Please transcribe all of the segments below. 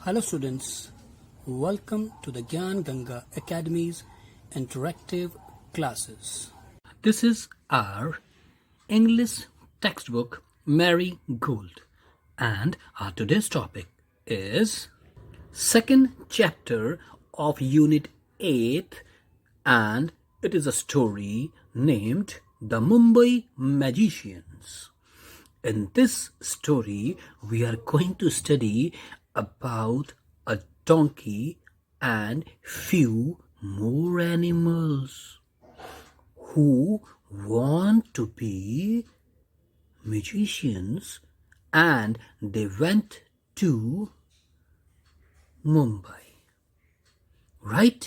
Hello students, welcome to the Gyan Ganga Academy's interactive classes. This is our English textbook Mary Gould, and our today's topic is second chapter of Unit 8, and it is a story named The Mumbai Magicians. In this story, we are going to study about a donkey and few more animals who want to be magicians, and they went to Mumbai. Right?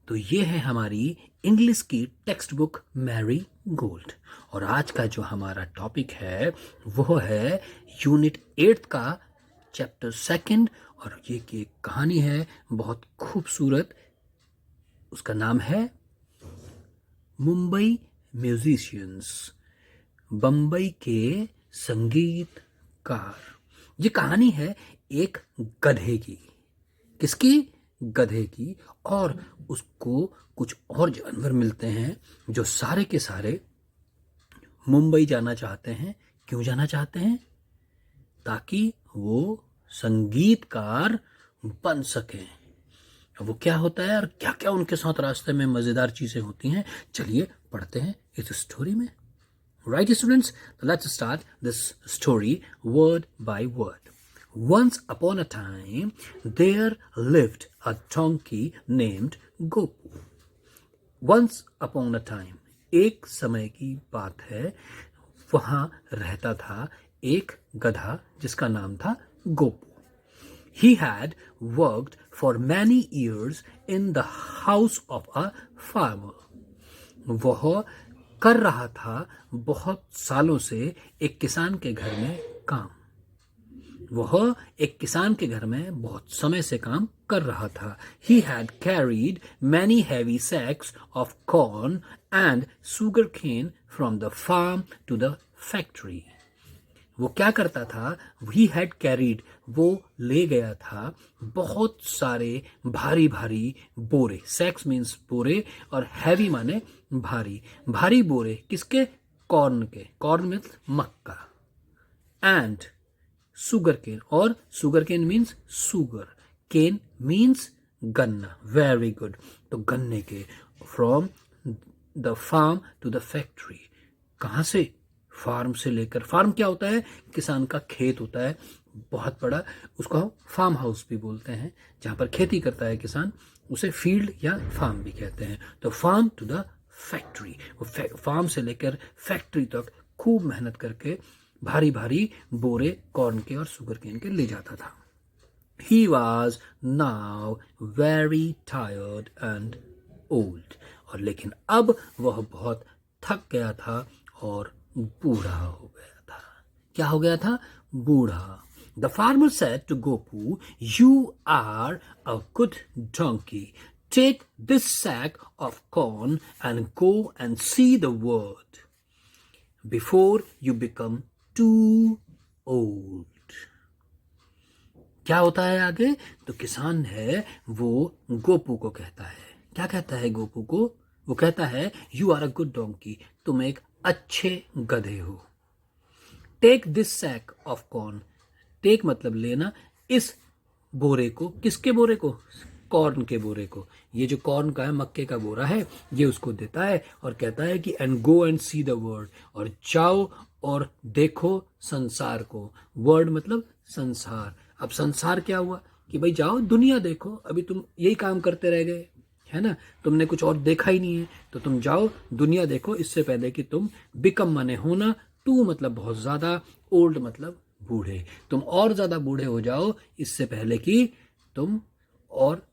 तो ये है हमारी English की text book Marie Gold, और आज का जो हमारा टॉपिक है वो है यूनिट 8 का चैप्टर 2, और ये की एक कहानी है बहुत खूबसूरत. उसका नाम है मुंबई म्यूजिशियंस, बम्बई के संगीतकार. ये कहानी है एक गधे की. किसकी? गधे की. और उसको कुछ और जानवर मिलते हैं जो सारे के सारे मुंबई जाना चाहते हैं. क्यों जाना चाहते हैं? ताकि वो संगीतकार बन सकें. वो क्या होता है और क्या क्या उनके साथ रास्ते में मजेदार चीजें होती हैं, चलिए पढ़ते हैं इस स्टोरी में. Right students, let's start this story word by word. Once upon a time, there lived a donkey named Gopu. Once upon a time, एक समय की बात है, वहां रहता था एक गधा जिसका नाम था Gopu. He had worked for many years in the house of a farmer. वह कर रहा था बहुत सालों से एक किसान के घर में काम. वह एक किसान के घर में बहुत समय से काम कर रहा था. He had carried many heavy sacks of corn and sugarcane from the farm to the factory. वो क्या करता था? He had carried, वो ले गया था बहुत सारे भारी भारी बोरे. Sacks means बोरे, और heavy माने भारी. भारी बोरे किसके? कॉर्न के. कॉर्न मीन्स मक्का. And सुगर केन, और sugar cane means sugar, cane means गन्ना. Very good. तो गन्ने के. From the farm to the factory. कहां से? फार्म से लेकर. फार्म क्या होता है? किसान का खेत होता है बहुत बड़ा, उसको हम फार्म हाउस भी बोलते हैं. जहां पर खेती करता है किसान, उसे फील्ड या फार्म भी कहते हैं. तो farm to the factory, farm से लेकर फैक्ट्री तक खूब मेहनत करके भारी भारी बोरे कॉर्न के और सुगर केन के ले जाता था. He was now very tired and old. और लेकिन अब वह बहुत थक गया था और बूढ़ा हो गया था. क्या हो गया था? बूढ़ा. The farmer said to Gopu, "You are a good donkey. Take this sack of corn and go and see the world before you become too old." क्या होता है आगे? तो किसान है वो गोपू को कहता है. क्या कहता है गोपू को? वो कहता है, you are a good donkey, तुम एक अच्छे गधे हो. Take this sack of corn. Take मतलब लेना. इस बोरे को. किसके बोरे को? कॉर्न के बोरे को. ये जो कॉर्न का है, मक्के का बोरा है, ये उसको देता है और कहता है कि and go and C the world, और जाओ और देखो संसार को. वर्ड मतलब संसार. अब संसार क्या हुआ कि भाई जाओ दुनिया देखो. अभी तुम यही काम करते रह गए है ना, तुमने कुछ और देखा ही नहीं है, तो तुम जाओ दुनिया देखो इससे पहले कि तुम बिकम माने होना, टू मतलब बहुत ज्यादा, ओल्ड मतलब बूढ़े. तुम और ज्यादा बूढ़े हो जाओ इससे पहले कि तुम और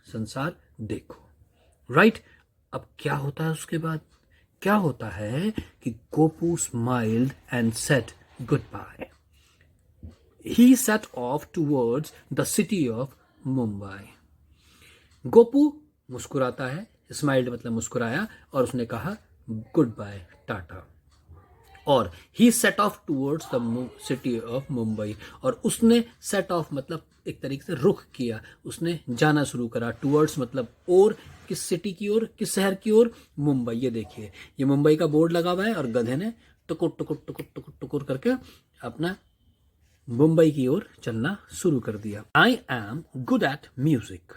संसार देखो. राइट? अब क्या होता है उसके बाद? क्या होता है कि Gopu smiled and said goodbye. He set off towards the city of Mumbai. Gopu मुस्कुराता है. स्माइल्ड मतलब मुस्कुराया, और उसने कहा गुड बाय, टाटा. और he set off towards the city of Mumbai, और उसने सेट ऑफ मतलब एक तरीके से रुख किया, उसने जाना शुरू करा। टूवर्ड्स मतलब और, किस सिटी की ओर, किस शहर की ओर, मुंबई। ये देखिए, ये मुंबई का बोर्ड लगा हुआ है और गधे ने टुकुर टुकुर टुकुर टुकुर टुकुर करके अपना मुंबई की ओर चलना शुरू कर दिया। I am good at music,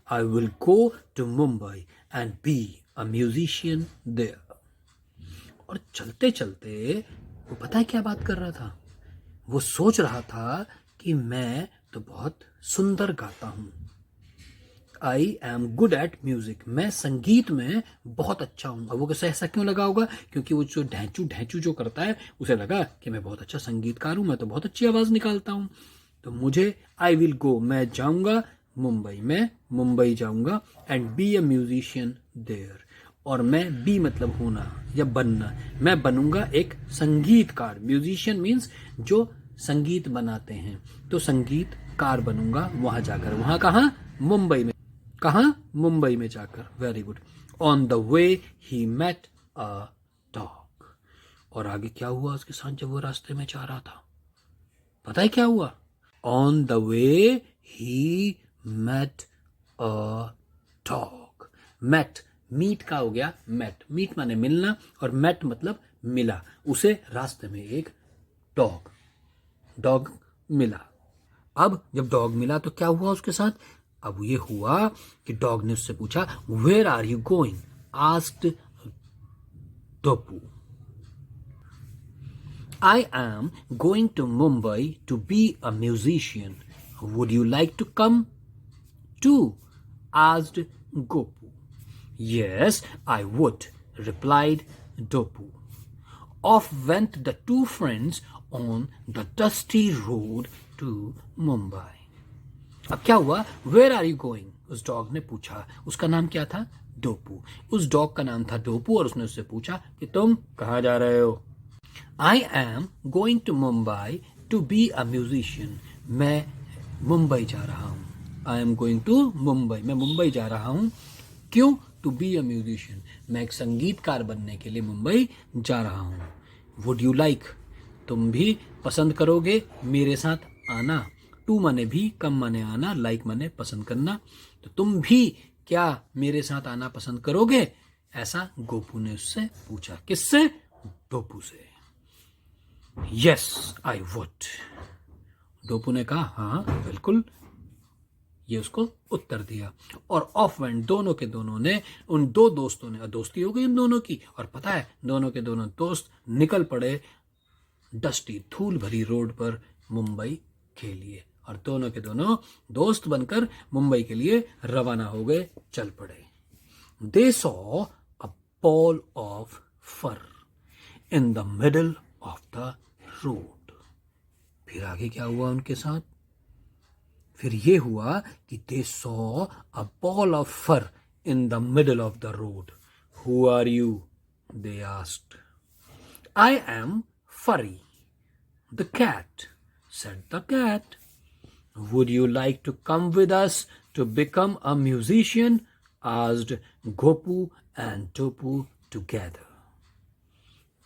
I will go to Mumbai and be a musician there. और चलते चलते वो पता है क्या बात कर रहा था? वो सोच रहा था कि मैं तो बहुत सुंदर गाता हूं। आई एम गुड एट म्यूजिक, मैं संगीत में बहुत अच्छा हूं। अब वो कैसे ऐसा क्यों लगा होगा? क्योंकि वो जो ढैंचू ढैंचू जो करता है, उसे लगा कि मैं बहुत अच्छा संगीतकार हूं, मैं तो बहुत अच्छी आवाज निकालता हूं। तो मुझे, आई विल गो, मैं जाऊंगा मुंबई, मैं मुंबई जाऊंगा, and be a musician there, और मैं, बी मतलब होना या बनना, मैं बनूंगा एक संगीतकार। म्यूजिशियन मीन्स जो संगीत बनाते हैं, तो संगीतकार बनूंगा वहां जाकर। वहां कहाँ? मुंबई में। कहाँ? मुंबई में जाकर। Very good. On the way he met a dog. और आगे क्या हुआ उसके साथ जब वो रास्ते में जा रहा था? पता है क्या हुआ? On the way he met a dog. Met, meet का हो गया मेट, मीट माने मिलना, और मेट मतलब मिला। उसे रास्ते में एक डॉग, डॉग मिला। अब जब डॉग मिला तो क्या हुआ उसके साथ? अब ये हुआ कि डॉग ने उससे पूछा, where are you going? Asked Dopu. I am going to Mumbai to be a musician. Would you like to come too? Asked Gopu. Yes, I would, replied Dopu. Off went the two friends on the dusty road to Mumbai. अब क्या हुआ? Where are you going, उस dog ने पूछा। उसका नाम क्या था? डोपू। उस डॉग का नाम था डोपू, और उसने उससे पूछा कि तुम कहाँ जा रहे हो? I am going to Mumbai to be a musician. मैं मुंबई जा रहा हूँ। I am going to Mumbai, मैं मुंबई जा रहा हूँ। क्यों? टू बी अ म्यूजिशियन, मैं एक संगीतकार बनने के लिए मुंबई जा रहा हूँ। वुड यू लाइक, तुम भी पसंद करोगे मेरे साथ आना? टू माने भी, कम माने आना, लाइक माने पसंद करना। तो तुम भी क्या मेरे साथ आना पसंद करोगे? ऐसा गोपू ने उससे पूछा। किससे? डोपू से। यस आई वुड, डोपू ने कहा हाँ बिल्कुल, ये उसको उत्तर दिया। और ऑफ वेंट, दोनों के दोनों ने, उन दो दोस्तों ने, दोस्ती हो गई उन दोनों की, और पता है दोनों के दोनों दोस्त निकल पड़े डस्टी, धूल भरी रोड पर मुंबई के लिए। और दोनों के दोनों दोस्त बनकर मुंबई के लिए रवाना हो गए, चल पड़े। They saw a ball of fur in the middle of the road. फिर आगे क्या हुआ उनके साथ? फिर ये हुआ कि they saw a ball of fur in the middle of the road. Who are you? They asked. I am Furry the cat, said the cat. Would you like to come with us to become a musician? Asked Gopu and Topu together.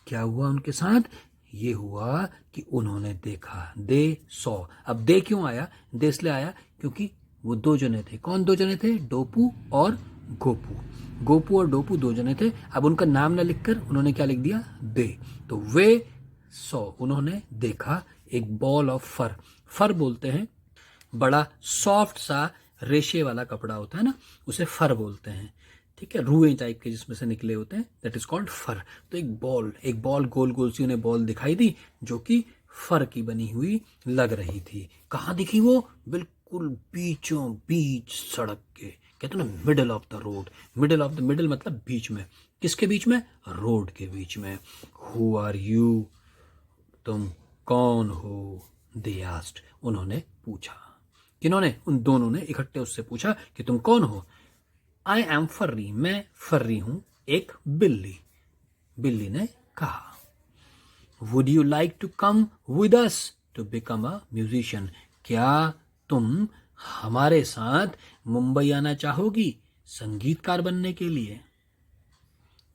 क्या हुआ उनके साथ? ये हुआ कि उन्होंने देखा, they saw. अब दे क्यों आया? दे इसलिए आया क्योंकि वो दो जने थे। कौन दो जने थे? डोपू और गोपू। गोपू और डोपू दो जने थे। अब उनका नाम ना लिखकर उन्होंने क्या लिख दिया? दे। तो वे सॉ, उन्होंने देखा एक बॉल ऑफ फर। फर बोलते हैं बड़ा सॉफ्ट सा रेशे वाला कपड़ा होता है ना, उसे फर बोलते हैं। ठीक है, रुएं टाइप के जिसमें से निकले होते हैं, दैट इज कॉल्ड फर। तो एक बॉल गोल गोल सी उन्हें बॉल दिखाई दी, जो कि फर की बनी हुई लग रही थी। कहाँ दिखी वो? बिल्कुल बीचों बीच सड़क के, कहते ना middle of the road. Middle of the, middle मतलब बीच में। किसके बीच में? रोड के बीच में। हु आर यू, तुम कौन हो? दे आस्क्ड, उन्होंने पूछा। किन्होंने? उन दोनों ने इकट्ठे उससे पूछा कि तुम कौन हो? आई एम फर्री, मैं फर्री हूं, एक बिल्ली। बिल्ली ने कहा। Would you like to come with us to become a musician? क्या तुम हमारे साथ मुंबई आना चाहोगी संगीतकार बनने के लिए?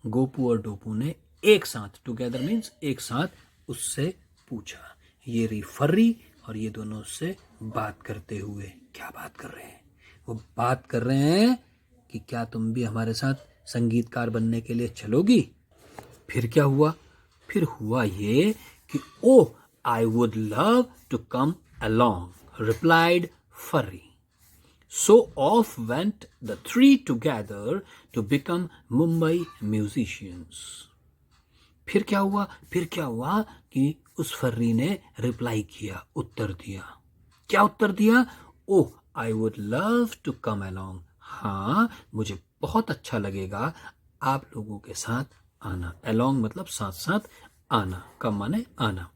गोपू और डोपू ने एक साथ, टुगेदर मीन्स एक साथ, उससे पूछा। ये रही फर्री और ये दोनों उससे बात करते हुए। क्या बात कर रहे हैं? वो बात कर रहे हैं कि क्या तुम भी हमारे साथ संगीतकार बनने के लिए चलोगी? फिर क्या हुआ? फिर हुआ ये कि oh I would love to come along, replied Furry. So off went the three together to become Mumbai musicians. फिर क्या हुआ? फिर क्या हुआ कि उस फर्री ने रिप्लाई किया, उत्तर दिया। क्या उत्तर दिया? Oh I would love to come along. हाँ, मुझे बहुत अच्छा लगेगा आप लोगों के साथ आना। along मतलब साथ साथ आना, कम माने आना।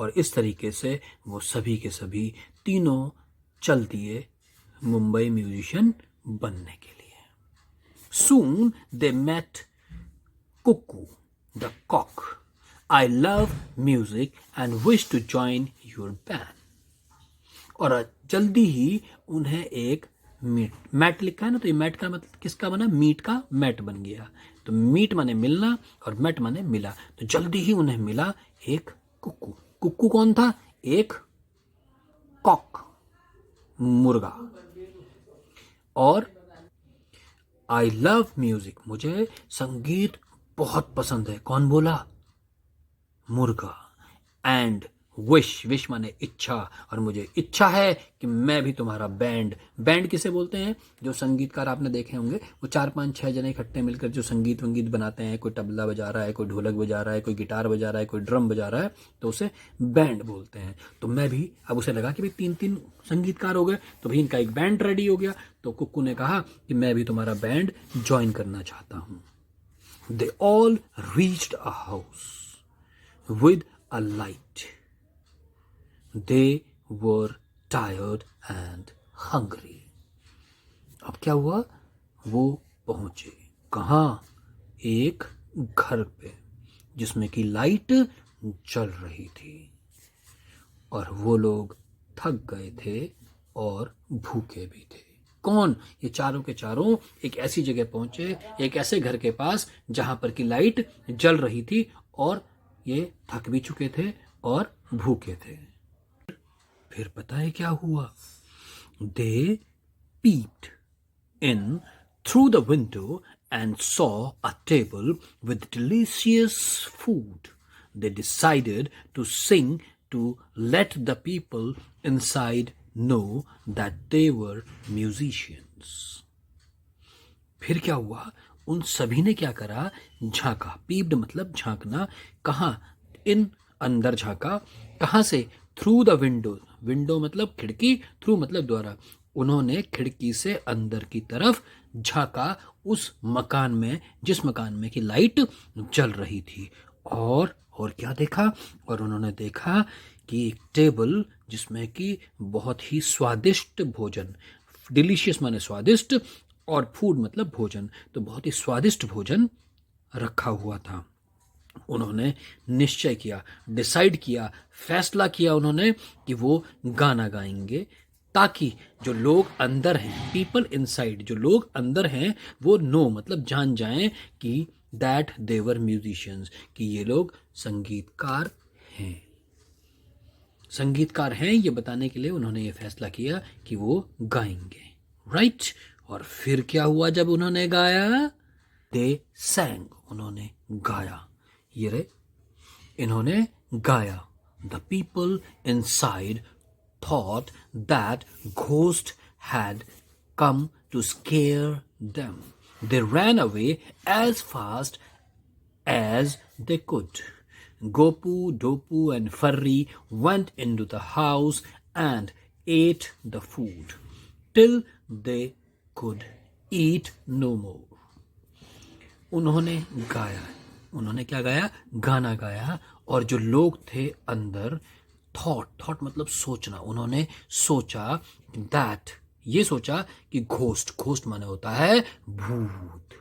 और इस तरीके से वो सभी के सभी तीनों चल दिए मुंबई म्यूजिशियन बनने के लिए। Soon they met Cuckoo the cock. I love music and wish to join your band. और जल्दी ही उन्हें एक मैट लिखा है ना, तो ये मैट का मतलब किसका बना? मीट का मैट बन गया। तो मीट माने मिलना और मैट माने मिला। तो जल्दी ही उन्हें मिला एक कुक्कू। कुक्कू कौन था? एक कॉक, मुर्गा। और आई लव म्यूजिक, मुझे संगीत बहुत पसंद है। कौन बोला? मुर्गा। एंड विश, विश माने इच्छा, और मुझे इच्छा है कि मैं भी तुम्हारा बैंड। बैंड किसे बोलते हैं? जो संगीतकार आपने देखे होंगे, वो 4-5-6 जने इकट्ठे मिलकर जो संगीत वंगीत बनाते हैं। कोई तबला बजा रहा है, कोई ढोलक बजा रहा है, कोई गिटार बजा रहा है, कोई ड्रम बजा रहा है, तो उसे बैंड बोलते हैं। तो मैं भी, अब उसे लगा कि भाई 3-3 संगीतकार हो गए, तो भाई इनका एक बैंड रेडी हो गया। तो कुक्कू ने कहा कि मैं भी तुम्हारा बैंड ज्वाइन करना चाहता हूँ। They all reached a house with a light. They were tired and hungry. अब क्या हुआ? वो पहुंचे कहाँ? एक घर पे जिसमें कि लाइट जल रही थी, और वो लोग थक गए थे और भूखे भी थे। कौन? ये चारों के चारों एक ऐसी जगह पहुंचे, एक ऐसे घर के पास जहां पर की लाइट जल रही थी, और ये थक भी चुके थे और भूखे थे। फिर पता है क्या हुआ? दे peeped in through the window and saw a table with delicious food. They decided to sing to let the people inside know that they were musicians. फिर क्या हुआ? उन सभी ने क्या करा? झांका। पीप्ड मतलब झांकना। कहाँ? इन, अंदर झांका। कहाँ से? थ्रू द विंडो, विंडो मतलब खिड़की, थ्रू मतलब द्वारा। उन्होंने खिड़की से अंदर की तरफ झांका, उस मकान में जिस मकान में की लाइट जल रही थी। और क्या देखा? और उन्होंने देखा कि एक टेबल जिसमें कि बहुत ही स्वादिष्ट भोजन, डिलीशियस माने स्वादिष्ट, और फूड मतलब भोजन, तो बहुत ही स्वादिष्ट भोजन रखा हुआ था। उन्होंने निश्चय किया, डिसाइड किया, फैसला किया उन्होंने कि वो गाना गाएंगे, ताकि जो लोग अंदर हैं, पीपल इनसाइड, जो लोग अंदर हैं, वो नो मतलब जान जाएं कि दैट दे वर म्यूजिशियंस, कि ये लोग संगीतकार हैं। संगीतकार हैं ये बताने के लिए उन्होंने ये फैसला किया कि वो गाएंगे। राइट? और फिर क्या हुआ जब उन्होंने गाया? दे सैंग, उन्होंने गाया। ये रे, इन्होंने गाया। The people inside thought that ghost had come to scare them. They ran away as fast as they could. Gopu, Dopu, and Furry went into the house and ate the food till they could eat no more. उन्होंने गाया। उन्होंने क्या गाया? गाना गाया। और जो लोग थे अंदर, थॉट मतलब सोचना, उन्होंने सोचा दैट, ये सोचा कि घोस्ट माने होता है भूत,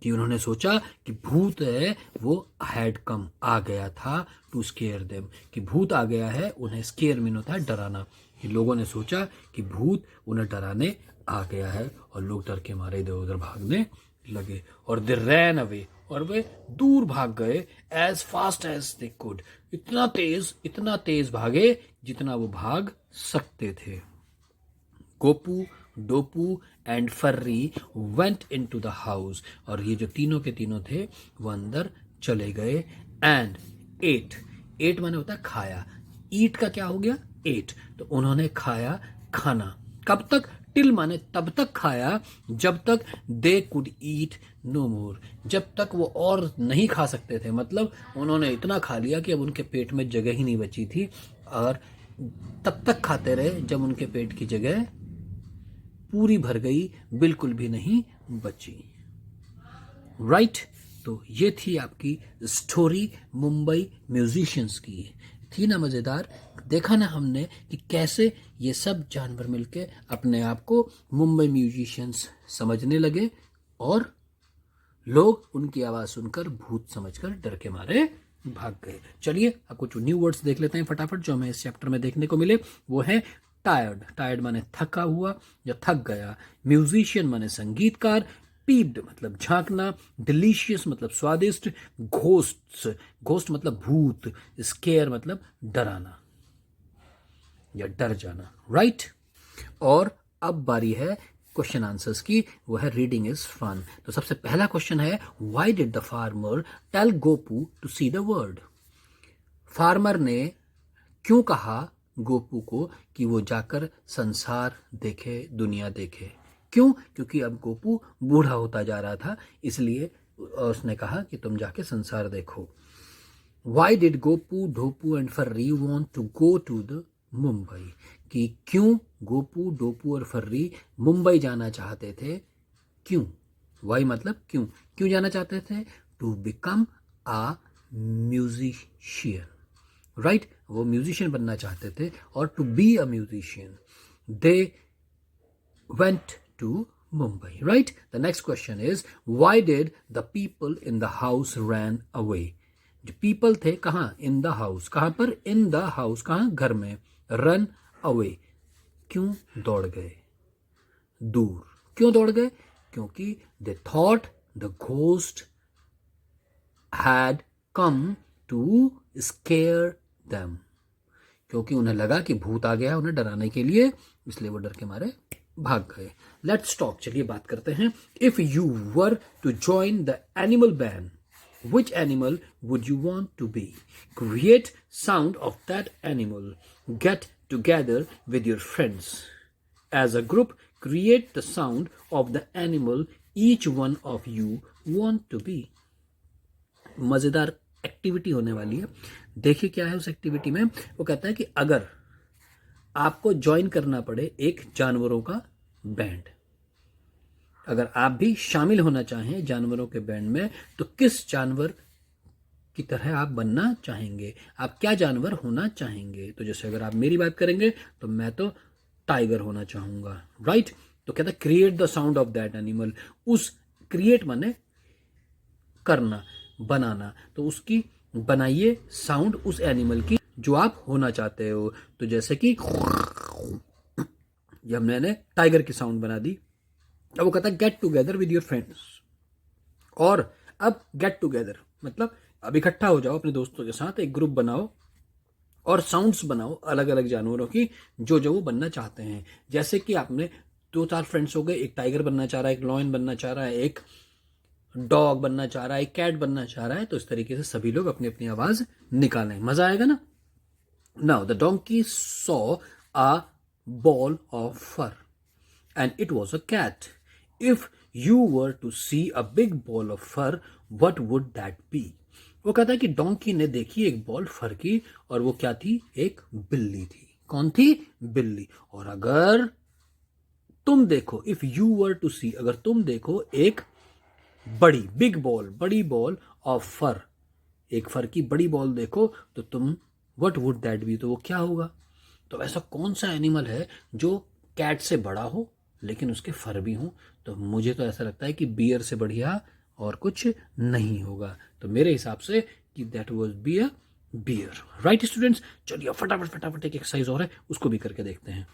कि उन्होंने सोचा कि भूत है वो हैड कम, आ गया था, टू स्केयर देम, कि भूत आ गया है। उन्हें स्केयर मीन होता है डराना, कि लोगों ने सोचा कि भूत उन्हें डराने आ गया है, और लोग डर के मारे इधर उधर भागने लगे। और दे रैन अवे, और वे दूर भाग गए as fast as they could, इतना तेज भागे जितना वो भाग सकते थे। Gopu, Dopu and Furry went into the house, और ये जो तीनों के तीनों थे वो अंदर चले गए। एंड एट माने होता है खाया, ईट का क्या हो गया एट, तो उन्होंने खाया खाना। कब तक? टिल माने तब तक खाया जब तक दे कुड ईट नो मोर, जब तक वो और नहीं खा सकते थे। मतलब उन्होंने इतना खा लिया कि अब उनके पेट में जगह ही नहीं बची थी, और तब तक खाते रहे जब उनके पेट की जगह पूरी भर गई, बिल्कुल भी नहीं बची। राइट तो ये थी आपकी स्टोरी मुंबई म्यूजिशियंस की। थी ना मजेदार? देखा ना हमने कि कैसे ये सब जानवर मिलके अपने आप को मुंबई म्यूजिशियंस समझने लगे, और लोग उनकी आवाज सुनकर भूत समझकर डर के मारे भाग गए। चलिए अब कुछ न्यू वर्ड्स देख लेते हैं फटाफट जो हमें इस चैप्टर में देखने को मिले। वो है टायर्ड माने थका हुआ या थक गया, म्यूजिशियन माने संगीतकार, पीप्ड मतलब झांकना, डिलीशियस मतलब स्वादिष्ट, घोस्ट मतलब भूत, स्केयर मतलब डराना या डर जाना। राइट और अब बारी है क्वेश्चन आंसर्स की, वो है रीडिंग इज फन। तो सबसे पहला क्वेश्चन है why did the farmer tell Gopu to see the world. Farmer ने क्यों कहा गोपू को कि वो जाकर संसार देखे, दुनिया देखे। क्यों? क्योंकि अब गोपू बूढ़ा होता जा रहा था, इसलिए उसने कहा कि तुम जाके संसार देखो। Why did Gopu, Dhopu and Furry want to go to the Mumbai, कि क्यों गोपू, डोपू और फर्री मुंबई जाना चाहते थे। क्यों? वाई मतलब क्यों, क्यों जाना चाहते थे? To become a musician. Right वो म्यूजिशियन बनना चाहते थे, और to be a musician they went to Mumbai. Right? The next question is why did the people in the house ran away? जो people थे कहाँ? In the house. कहाँ पर? In the house. कहाँ? घर में. Run away. क्यों दौड़ गए? दूर. क्यों दौड़ गए? क्योंकि they thought the ghost had come to scare them. क्योंकि उन्हें लगा कि भूत आ गया उन्हें डराने के लिए, इसलिए वो डर के मारे भाग गए। लेट्स टॉक, चलिए बात करते हैं। If you were to join the animal band, which animal would you want to be? Create sound of that animal, get together with your friends as a group, create the sound of the animal each one of you want to be. मजेदार activity होने वाली है। देखिए क्या है उस activity में। वो कहता है कि अगर आपको ज्वाइन करना पड़े एक जानवरों का बैंड, अगर आप भी शामिल होना चाहें जानवरों के बैंड में, तो किस जानवर की तरह आप बनना चाहेंगे? आप क्या जानवर होना चाहेंगे? तो जैसे अगर आप मेरी बात करेंगे तो मैं तो टाइगर होना चाहूंगा। राइट तो कहता है create the sound of that animal. उस क्रिएट माने करना, बनाना, तो उसकी बनाइए साउंड उस एनिमल की जो आप होना चाहते हो। तो जैसे कि जब मैंने टाइगर की साउंड बना दी, अब वो कहता है gate together with your friends. और अब गेट टुगेदर मतलब अब इकट्ठा हो जाओ अपने दोस्तों के साथ, एक ग्रुप बनाओ और साउंड्स बनाओ अलग अलग जानवरों की जो जो वो बनना चाहते हैं। जैसे कि आपने 2-4 फ्रेंड्स हो गए, एक टाइगर बनना चाह रहा है, एक लॉयन बनना चाह रहा है, एक डॉग बनना चाह रहा है, एक कैट बनना चाह रहा है। तो इस तरीके से सभी लोग अपनी अपनी आवाज निकालें, मजा आएगा ना। Now the donkey saw a ball of fur and it was a cat. If you were to see a big ball of fur, what would that be? वो कहता है कि डोंकी ने देखी एक बॉल फर की, और वो क्या थी? एक बिल्ली थी। कौन थी? बिल्ली। और अगर तुम देखो, इफ यू वर टू सी, अगर तुम देखो एक बड़ी बॉल ऑफ फर, एक फर की बड़ी बॉल देखो, तो तुम वट वुड दैट बी, तो वो क्या होगा? तो ऐसा कौन सा एनिमल है जो कैट से बड़ा हो लेकिन उसके फर भी हो? तो मुझे तो ऐसा लगता है कि बियर से बढ़िया और कुछ नहीं होगा। तो मेरे हिसाब से कि that was be a bear. Right students, चलिए फटाफट एक एक्सरसाइज और है, उसको भी करके देखते हैं।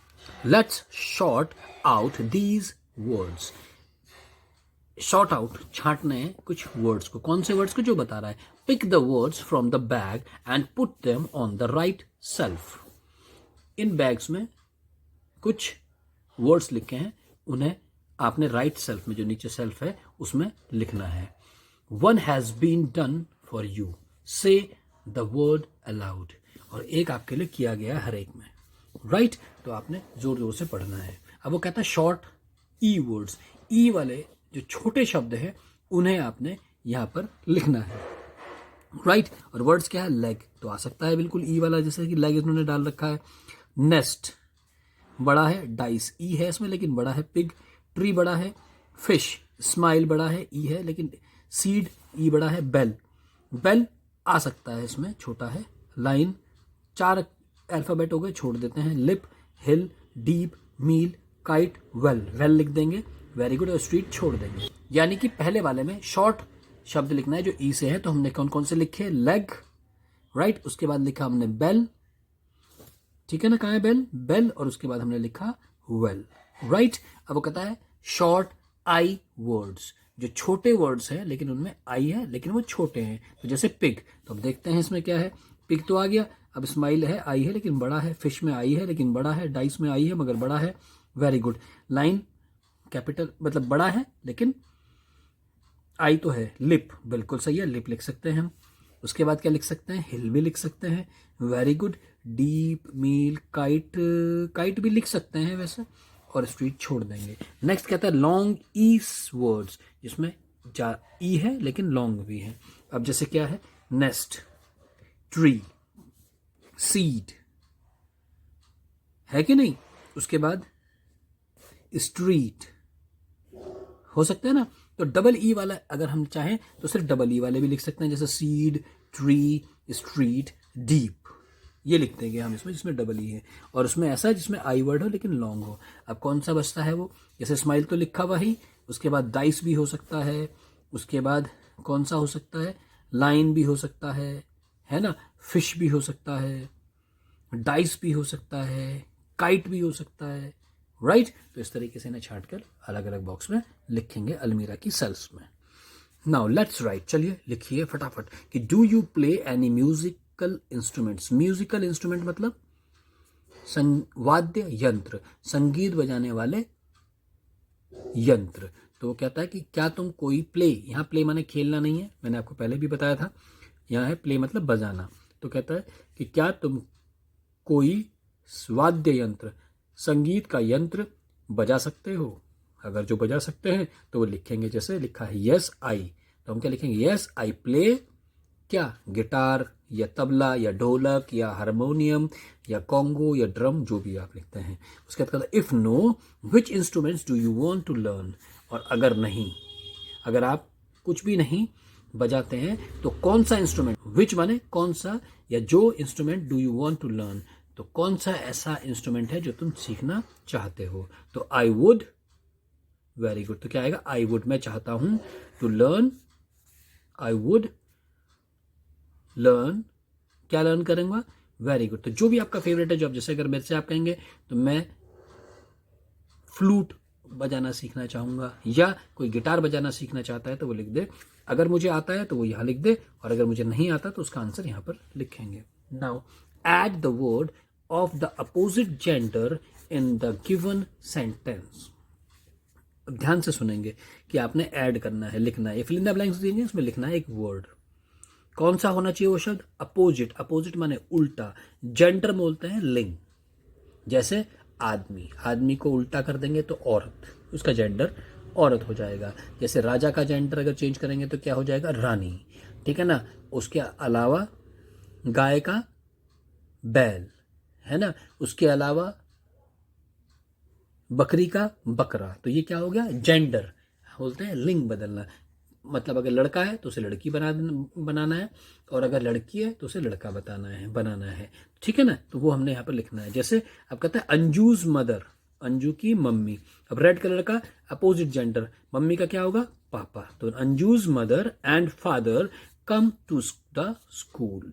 Let's sort out these words. Sort out, छांटने हैं कुछ वर्ड्स को। कौन से वर्ड्स को? जो बता रहा है, pick the words from the bag and put them on the right shelf. इन बैग्स में कुछ वर्ड्स लिखे हैं, उन्हें आपने राइट सेल्फ में, जो नीचे सेल्फ है, उसमें लिखना है। One has been done for you, say the word aloud. और एक आपके लिए किया गया है हर एक में, राइट? तो आपने जोर जोर से पढ़ना है। अब वो कहता है शॉर्ट ई वर्ड्स, ई वाले जो छोटे शब्द हैं उन्हें आपने यहां पर लिखना है, राइट? और वर्ड्स क्या है? लेग तो आ सकता है बिल्कुल ई वाला, जैसे कि लेग इन्होंने डाल रखा है। नेस्ट बड़ा है, डाइस ई है इसमें लेकिन बड़ा है। पिग, ट्री बड़ा है। फिश, स्माइल बड़ा है, ई है लेकिन सीड ई बड़ा है। बेल, बेल आ सकता है इसमें, छोटा है। लाइन, 4 अल्फाबेट हो गए, छोड़ देते हैं। लिप, हिल, डीप, मील, काइट, वेल, वेल लिख देंगे, वेरी गुड। और स्ट्रीट छोड़ देंगे। यानी कि पहले वाले में शॉर्ट शब्द लिखना है जो ई से है, तो हमने कौन कौन से लिखे? Leg, right? उसके बाद लिखा हमने बेल, ठीक है ना? कहाँ है बेल? बेल। और उसके बाद हमने लिखा वेल, राइट? अब वो कहता है शॉर्ट आई वर्ड्स, जो छोटे वर्ड्स हैं लेकिन उनमें आई है लेकिन वो छोटे हैं। तो जैसे पिग, तो अब देखते हैं इसमें क्या है। पिग तो आ गया। अब स्माइल है, आई है लेकिन बड़ा है। फिश में आई है लेकिन बड़ा है। डाइस में आई है मगर बड़ा है, वेरी गुड। लाइन कैपिटल मतलब बड़ा है लेकिन आई तो है। लिप बिल्कुल सही है, लिप लिख सकते हैं हम। उसके बाद क्या लिख सकते हैं? हिल भी लिख सकते हैं, वेरी गुड। डीप, मील, काइट, काइट भी लिख सकते हैं वैसे। और स्ट्रीट छोड़ देंगे। नेक्स्ट कहता है लॉन्ग ईस वर्ड्स, जिसमें ई है लेकिन लॉन्ग भी है। अब जैसे क्या है? नेस्ट, ट्री, सीड, है कि नहीं? उसके बाद स्ट्रीट हो सकता है ना? तो डबल ई वाला अगर हम चाहें तो सिर्फ डबल ई वाले भी लिख सकते हैं, जैसे सीड, ट्री, स्ट्रीट, डीप, ये लिख देंगे हम इसमें जिसमें डबल ई है। और उसमें ऐसा जिसमें आई वर्ड हो लेकिन लॉन्ग हो। अब कौन सा बचता है वो? जैसे स्माइल तो लिखा हुआ ही, उसके बाद डाइस भी हो सकता है। उसके बाद कौन सा हो सकता है? लाइन भी हो सकता है ना? फिश भी हो सकता है, डाइस भी हो सकता है, काइट भी हो सकता है, राइट? तो इस तरीके से इन्हें छांट कर अलग अलग बॉक्स में लिखेंगे अलमीरा की सेल्स में। नाउ लेट्स राइट, चलिए लिखिए फटाफट कि do you play any musical instruments. Musical instrument मतलब वाद्य यंत्र, संगीत बजाने वाले यंत्र। तो वो कहता है कि क्या तुम कोई प्ले, यहाँ प्ले माने खेलना नहीं है, मैंने आपको पहले भी बताया था। यहाँ है प्ले मतलब बजाना। तो कहता है कि क्या तुम कोई वाद्य यंत्र, संगीत का यंत्र बजा सकते हो? अगर जो बजा सकते हैं तो वो लिखेंगे, जैसे लिखा है यस आई, तो हम क्या लिखेंगे? यस आई प्ले क्या? गिटार या तबला या ढोलक या हारमोनियम या कॉन्गो या ड्रम, जो भी आप लिखते हैं। उसके बाद कहता है if no which instruments do you want to learn. और अगर नहीं, अगर आप कुछ भी नहीं बजाते हैं तो कौन सा इंस्ट्रूमेंट, विच माने कौन सा, या जो instrument do you want to learn, तो कौन सा ऐसा इंस्ट्रूमेंट है जो तुम सीखना चाहते हो? तो आई वुड, वेरी गुड। तो क्या आएगा? आई वुड, मैं चाहता हूं। To learn, I would learn, क्या लर्न करूंगा? Very good. तो जो भी आपका फेवरेट है, जो आप, जैसे अगर मेरे से आप कहेंगे तो मैं फ्लूट बजाना सीखना चाहूंगा, या कोई गिटार बजाना सीखना चाहता है तो वो लिख दे। अगर मुझे आता है तो वो यहां लिख दे, और अगर मुझे नहीं आता तो उसका आंसर यहां पर लिखेंगे। Now add the word of the opposite gender in the given sentence. ध्यान से सुनेंगे कि आपने ऐड करना है, लिखना है। फिल इन द ब्लैंक्स देंगे, उसमें लिखना है एक वर्ड। कौन सा होना चाहिए वो शब्द? अपोजिट। अपोजिट माने उल्टा। जेंडर बोलते हैं लिंग। जैसे आदमी, आदमी को उल्टा कर देंगे तो औरत, उसका जेंडर औरत हो जाएगा। जैसे राजा का जेंडर अगर चेंज करेंगे तो क्या हो जाएगा? रानी, ठीक है ना? उसके अलावा गाय का बैल, है ना? उसके अलावा बकरी का बकरा। तो ये क्या हो गया? जेंडर बोलते हैं लिंग बदलना। मतलब अगर लड़का है तो उसे लड़की बनाना है, और अगर लड़की है तो उसे लड़का बनाना है, ठीक है ना? तो वो हमने यहाँ पर लिखना है। जैसे अब कहता है अंजूज मदर, अंजू की मम्मी। अब रेड कलर का अपोजिट जेंडर, मम्मी का क्या होगा? पापा। तो Anju's mother and father come to the school.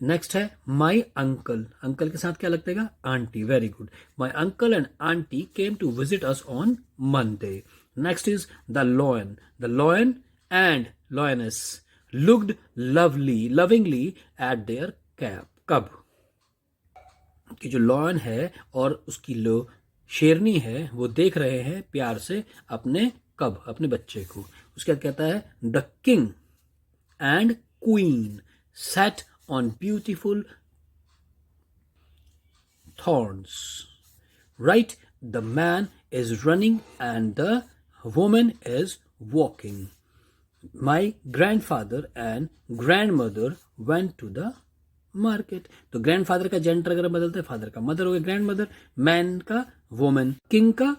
Next है माई अंकल, अंकल के साथ क्या लगेगा? Aunty, very good. My uncle and aunty came to visit us on Monday. Next is the lion. The lion and lioness looked lovingly at their cub. कि जो lion है और उसकी शेरनी है वो देख रहे हैं प्यार से अपने कब, अपने बच्चे को. उसके बाद कहता है the king and queen sat on beautiful thorns. Right? The man is running and the woman is walking. My grandfather and grandmother went to the market. तो ग्रैंडफादर का जेंडर अगर बदलते हैं, फादर का मदर हो गया ग्रैंड मदर, मैन का woman, king का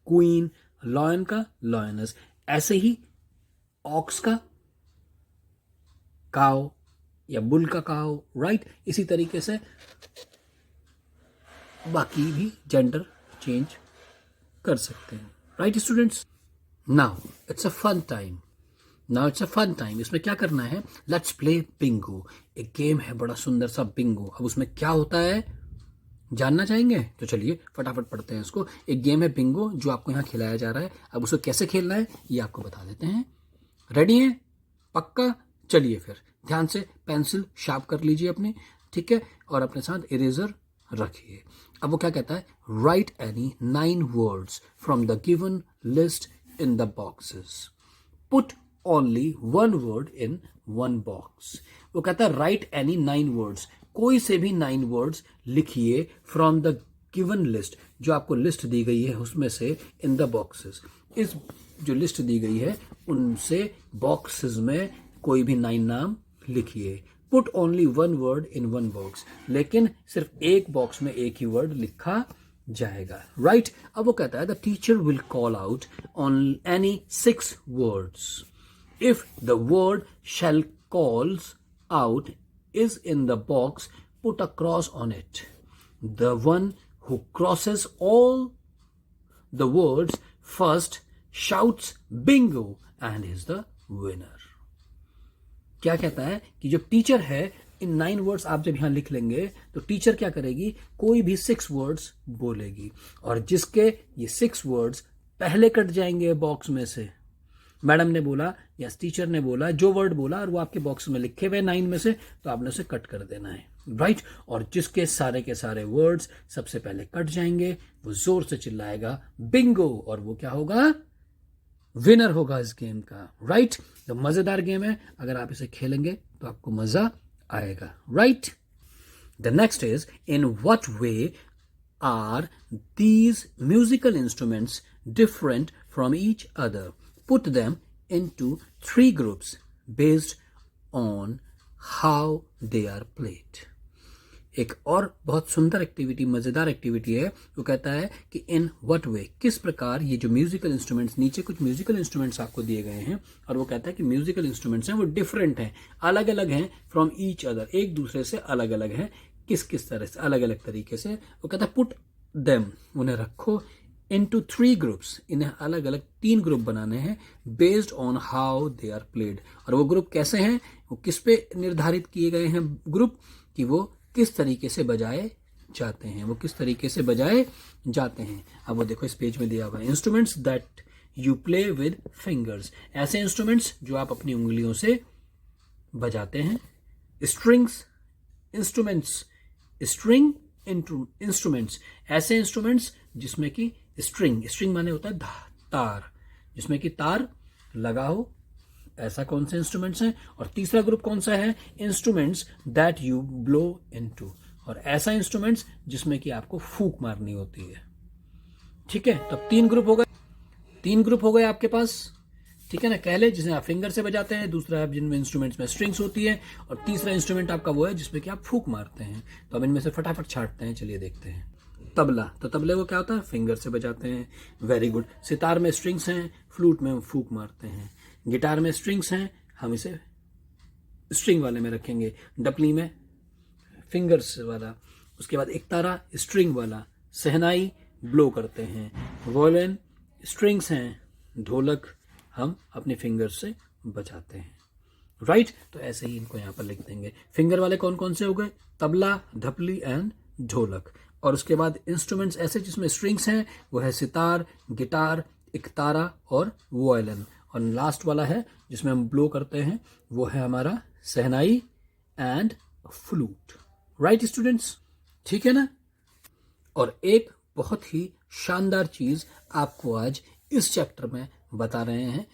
क्वीन, लॉयन का लॉयनस. ऐसे ही ऑक्स का काव या बुल का काव. राइट? इसी तरीके से बाकी भी जेंडर चेंज कर सकते हैं. Right students? Now it's a fun time. इसमें क्या करना है? Let's play bingo. एक गेम है बड़ा सुंदर सा बिंगो. अब उसमें क्या होता है जानना चाहेंगे? तो चलिए फटाफट पढ़ते हैं उसको. एक गेम है बिंगो जो आपको यहाँ खिलाया जा रहा है. अब उसको कैसे खेलना है ये आपको बता देते हैं. रेडी हैं? पक्का? चलिए फिर ध्यान से पेंसिल शार्प कर लीजिए अपनी. ठीक है? और अपने साथ इरेजर रखिए. अब वो क्या कहता है? Right any 9 words from the given list in the boxes. Put only 1 word in 1 box. वो कहता है राइट एनी 9 words. कोई से भी 9 words लिखिए फ्रॉम द गिवन लिस्ट, जो आपको लिस्ट दी गई है उसमें से, इन द बॉक्सेस. इस जो लिस्ट दी गई है उनसे बॉक्सेस में कोई भी 9 नाम लिखिए. पुट ओनली 1 word इन 1 box. लेकिन सिर्फ एक बॉक्स में एक ही वर्ड लिखा जाएगा. राइट? अब वो कहता है the teacher will call out on any 6 words. If the word shall calls out is in the box, put a cross on it. The one who crosses all the words first shouts bingo and is the winner. क्या कहता है कि जो teacher है, इन 9 words आप जब यहां लिख लेंगे तो टीचर क्या करेगी? कोई भी 6 words बोलेगी और जिसके ये 6 words पहले कट जाएंगे बॉक्स में से, मैडम ने बोला या टीचर ने बोला, जो वर्ड बोला और वो आपके बॉक्स में लिखे हुए 9 में से, तो आपने उसे कट कर देना है. राइट? और जिसके सारे के सारे वर्ड्स सबसे पहले कट जाएंगे वो जोर से चिल्लाएगा बिंगो, और वो क्या होगा? विनर होगा इस गेम का. राइट? तो मजेदार गेम है. अगर आप इसे खेलेंगे तो आपको मजा आएगा. Right? The next is in what way are these musical instruments different from each other. Put them into 3 groups based on how they are played. एक और बहुत सुंदर एक्टिविटी, मजेदार एक्टिविटी है. वो कहता है कि इन व्हाट वे, किस प्रकार ये जो म्यूजिकल इंस्ट्रूमेंट्स, नीचे कुछ म्यूजिकल इंस्ट्रूमेंट्स आपको दिए गए हैं और वो कहता है कि म्यूजिकल इंस्ट्रूमेंट्स हैं वो डिफरेंट हैं, अलग अलग हैं फ्रॉम ईच अदर, एक दूसरे से अलग अलग हैं. किस किस तरह से? अलग अलग तरीके से. वो कहता है पुट देम, उन्हें रखो, into 3 groups, इन्हें अलग अलग 3 ग्रुप बनाने हैं, based on how they are played. और वो ग्रुप कैसे हैं? वो किस पे निर्धारित किए गए हैं ग्रुप? कि वो किस तरीके से बजाए जाते हैं, वो किस तरीके से बजाए जाते हैं. अब वो देखो इस पेज में दिया हुआ है, instruments that you play with fingers. ऐसे इंस्ट्रूमेंट्स जो आप अपनी उंगलियों से बजाते हैं. स्ट्रिंग्स इंस्ट्रूमेंट्स, स्ट्रिंग इंस्ट्रूमेंट्स, ऐसे इंस्ट्रूमेंट्स जिसमें कि स्ट्रिंग माने होता है तार, जिसमें कि तार लगा हो, ऐसा कौन से इंस्ट्रूमेंट्स हैं. और तीसरा ग्रुप कौन सा है? Instruments that you blow into, और ऐसा इंस्ट्रूमेंट्स जिसमें कि आपको फूंक मारनी होती है. ठीक है? तब 3 ग्रुप हो गए आपके पास. ठीक है ना? पहले जिसे आप फिंगर से बजाते हैं, दूसरा है जिनमें इंस्ट्रूमेंट्स में स्ट्रिंग्स होती है, और तीसरा इंस्ट्रूमेंट आपका वो है जिसमें कि आप फूंक मारते हैं. तो अब इनमें से फटाफट छांटते हैं. चलिए देखते हैं. तबला, तो तबले को क्या होता है? फिंगर से बजाते हैं. Very good. सितार में स्ट्रिंग्स हैं, फ्लूट में हम फूंक मारते हैं. गिटार में स्ट्रिंग्स हैं, हम इसे स्ट्रिंग वाले में रखेंगे. डपली में फिंगर्स वाला. उसके बाद एक तारा स्ट्रिंग वाला. सहनाई ब्लो करते हैं. वॉयलिन स्ट्रिंग्स हैं. ढोलक हम अपने फिंगर्स से बजाते हैं. राइट? तो ऐसे ही इनको यहाँ पर लिख देंगे. फिंगर वाले कौन कौन से हो गए? तबला, ढपली एंड ढोलक. और उसके बाद इंस्ट्रूमेंट्स ऐसे जिसमें स्ट्रिंग्स हैं वो है सितार, गिटार, एक तारा और वोयलिन। और लास्ट वाला है जिसमें हम ब्लो करते हैं, वो है हमारा शहनाई एंड फ्लूट। राइट स्टूडेंट्स, ठीक है ना। और एक बहुत ही शानदार चीज आपको आज इस चैप्टर में बता रहे हैं।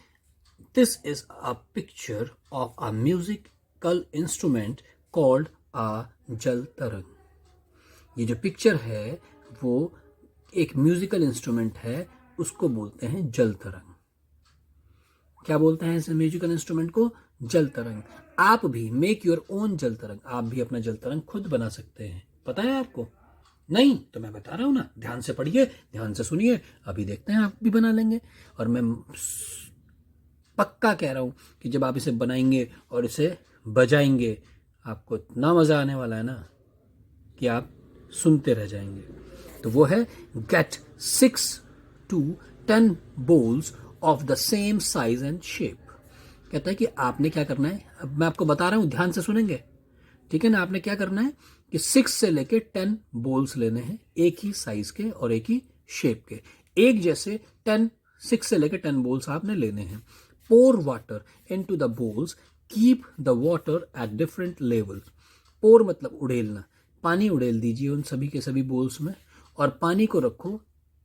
This is a picture of a musical instrument called a जल तरंग। ये जो पिक्चर है वो एक म्यूजिकल इंस्ट्रूमेंट है, उसको बोलते हैं जल तरंग। क्या बोलते हैं इस म्यूजिकल इंस्ट्रूमेंट को? जल तरंग। आप भी मेक योर ओन जल तरंग, आप भी अपना जल तरंग खुद बना सकते हैं। पता है आपको? नहीं तो मैं बता रहा हूं ना, ध्यान से पढ़िए, ध्यान से सुनिए, अभी देखते हैं आप भी बना लेंगे। और मैं पक्का कह रहा हूं कि जब आप इसे बनाएंगे और इसे बजाएंगे, आपको इतना मजा आने वाला है ना कि आप सुनते रह जाएंगे। तो वो है gate 6 to 10 bowls of the same size and shape। कहता है कि आपने क्या करना है, अब मैं आपको बता रहा हूं, ध्यान से सुनेंगे, ठीक है ना। आपने क्या करना है कि 6 से लेके 10 बोल्स लेने हैं, एक ही साइज के और एक ही शेप के, एक जैसे 6 से लेके 10 बोल्स आपने लेने हैं। Pour water into the bowls, keep the water at different level. Pour मतलब उड़ेलना, पानी उड़ेल दीजिए उन सभी के सभी बोल्स में, और पानी को रखो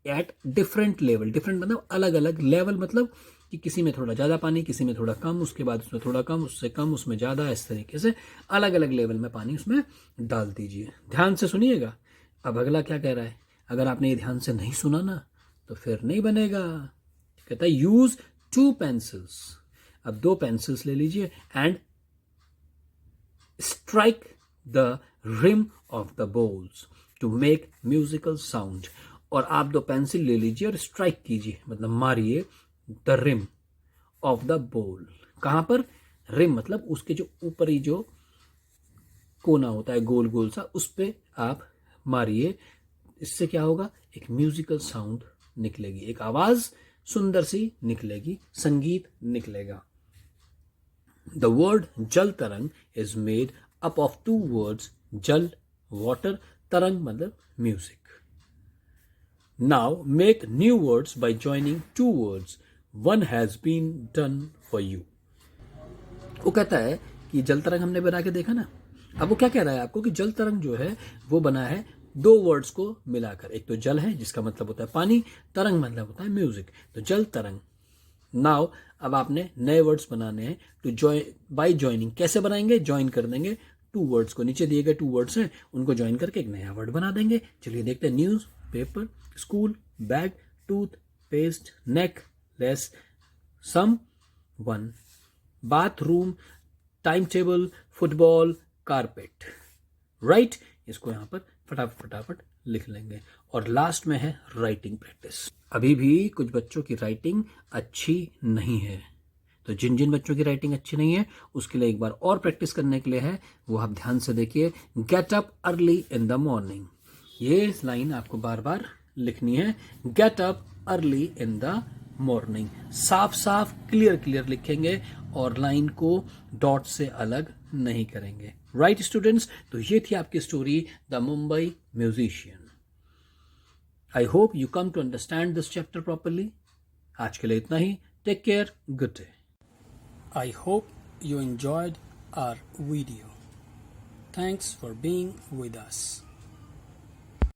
एट डिफरेंट लेवल। डिफरेंट मतलब अलग अलग, लेवल मतलब कि किसी में थोड़ा ज़्यादा पानी, किसी में थोड़ा कम, उसके बाद उसमें थोड़ा कम, उससे कम, उसमें ज़्यादा, इस तरीके से अलग अलग लेवल में पानी उसमें डाल दीजिए। ध्यान से सुनिएगा। अब अगला क्या कह रहा है, अगर आपने ये ध्यान से नहीं सुना ना तो फिर नहीं बनेगा। कहता है यूज 2 पेंसिल्स। अब 2 पेंसिल्स ले लीजिए and strike the rim of the bowls to make musical sound. और आप 2 पेंसिल ले लीजिए और स्ट्राइक कीजिए, मतलब मारिए द रिम ऑफ द बोल। कहां पर? रिम मतलब उसके जो ऊपरी जो कोना होता है गोल गोल सा, उस पे आप मारिए। इससे क्या होगा, एक म्यूजिकल साउंड निकलेगी, एक आवाज सुंदर सी निकलेगी, संगीत निकलेगा। द वर्ड जल तरंग is made up of 2 words, जल वाटर, तरंग मतलब music. Now make new words by joining 2 words. One has been done for you. वो कहता है कि जल तरंग हमने बना के देखा ना। अब वो क्या कह रहा है आपको कि जल तरंग जो है वो बना है 2 वर्ड्स को मिलाकर। एक तो जल है जिसका मतलब होता है पानी, तरंग मतलब होता है म्यूजिक, तो जल तरंग। नाउ अब आपने नए वर्ड्स बनाने हैं टू जॉइन बाय जॉइनिंग। कैसे बनाएंगे? ज्वाइन कर देंगे 2 वर्ड्स को। नीचे दिए गए 2 वर्ड्स हैं, उनको ज्वाइन करके एक नया वर्ड बना देंगे। चलिए देखते हैं। Newspaper, school, bag, toothpaste, necklace, some, one, bathroom, time table, football, carpet. Right, इसको यहां पर फटाफट फटाफट लिख लेंगे। और लास्ट में है राइटिंग प्रैक्टिस। अभी भी कुछ बच्चों की राइटिंग अच्छी नहीं है, तो जिन जिन बच्चों की राइटिंग अच्छी नहीं है उसके लिए एक बार और प्रैक्टिस करने के लिए है, वो आप ध्यान से देखिए। Get up early in the morning, ये लाइन आपको बार बार लिखनी है। Get up early in the morning, साफ साफ क्लियर क्लियर लिखेंगे और लाइन को डॉट से अलग नहीं करेंगे। राइट स्टूडेंट्स, तो ये थी आपकी story the Mumbai musician. I hope you come to understand this chapter properly. आज के लिए इतना ही। Take care, good day. I hope you enjoyed our video. Thanks for being with us.